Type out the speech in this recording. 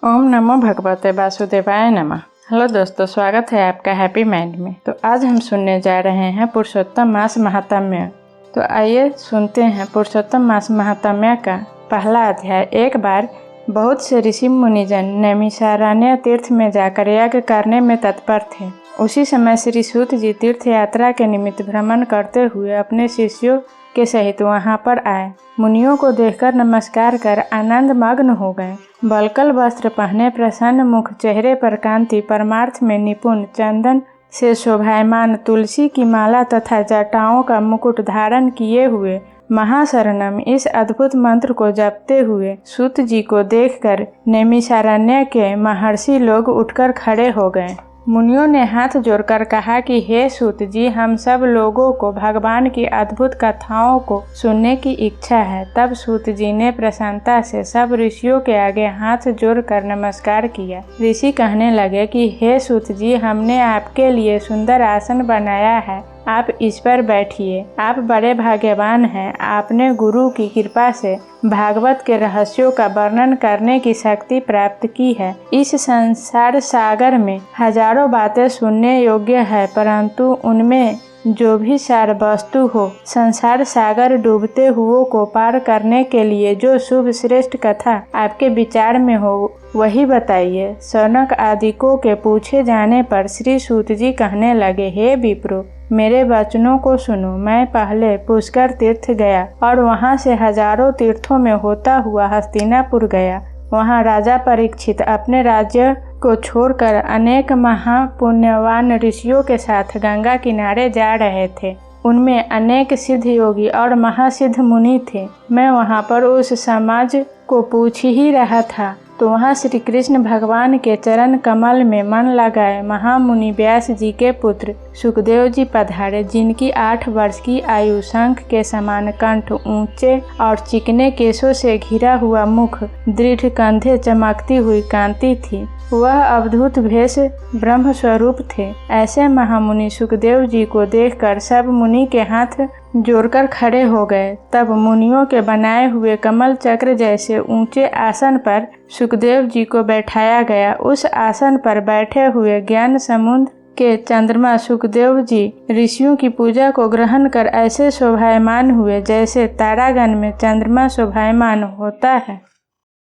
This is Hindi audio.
ओम नमो भगवते वासुदेवाय नमः। हेलो दोस्तों, स्वागत है आपका हैप्पी माइंड में। तो आज हम सुनने जा रहे हैं पुरुषोत्तम मास महात्म्य। तो आइए सुनते हैं पुरुषोत्तम मास महात्म्य का पहला अध्याय। एक बार बहुत से ऋषि मुनिजन नैमिषारण्य तीर्थ में जाकर यज्ञ करने में तत्पर थे। उसी समय श्री सूत जी तीर्थ यात्रा के निमित्त भ्रमण करते हुए अपने शिष्यों के सहित वहां पर आए। मुनियों को देखकर नमस्कार कर आनंद मग्न हो गए। बलकल वस्त्र पहने, प्रसन्न मुख, चेहरे पर कांति, परमार्थ में निपुण, चंदन से शोभायमान, तुलसी की माला तथा जटाओं का मुकुट धारण किए हुए महाशरणम इस अद्भुत मंत्र को जपते हुए सूत जी को देखकर नैमिषारण्य के महर्षि लोग उठकर खड़े हो गए। मुनियों ने हाथ जोड़कर कहा कि हे सूत जी, हम सब लोगों को भगवान की अद्भुत कथाओं को सुनने की इच्छा है। तब सूत जी ने प्रसन्नता से सब ऋषियों के आगे हाथ जोड़कर नमस्कार किया। ऋषि कहने लगे कि हे सूत जी, हमने आपके लिए सुंदर आसन बनाया है, आप इस पर बैठिए। आप बड़े भाग्यवान हैं। आपने गुरु की कृपा से भागवत के रहस्यों का वर्णन करने की शक्ति प्राप्त की है। इस संसार सागर में हजारों बातें सुनने योग्य है, परंतु उनमें जो भी सार वस्तु हो, संसार सागर डूबते हुओं को पार करने के लिए जो शुभ श्रेष्ठ कथा आपके विचार में हो, वही बताइए। शौनक आदिकों के पूछे जाने पर श्री सूत जी कहने लगे, हे विप्रो, मेरे वचनों को सुनो। मैं पहले पुष्कर तीर्थ गया और वहां से हजारों तीर्थों में होता हुआ हस्तिनापुर गया। वहां राजा परीक्षित अपने राज्य को छोड़कर अनेक महापुण्यवान ऋषियों के साथ गंगा किनारे जा रहे थे। उनमें अनेक सिद्ध योगी और महासिद्ध मुनि थे। मैं वहां पर उस समाज को पूछ ही रहा था तो वहां श्री कृष्ण भगवान के चरण कमल में मन लगाए महामुनि व्यास जी के पुत्र सुखदेव जी पधारे, जिनकी 8 वर्ष की आयु, शंख के समान कंठ, ऊंचे और चिकने केशों से घिरा हुआ मुख, दृढ़ कंधे, चमकती हुई कांति थी। वह अद्भुत भेष ब्रह्म स्वरूप थे। ऐसे महामुनि सुखदेव जी को देखकर सब मुनि के हाथ जोड़कर खड़े हो गए। तब मुनियों के बनाए हुए कमल चक्र जैसे ऊंचे आसन पर सुखदेव जी को बैठाया गया। उस आसन पर बैठे हुए ज्ञान समुद्र के चंद्रमा सुखदेव जी ऋषियों की पूजा को ग्रहण कर ऐसे शोभायमान हुए जैसे तारागण में चंद्रमा शोभायमान होता है।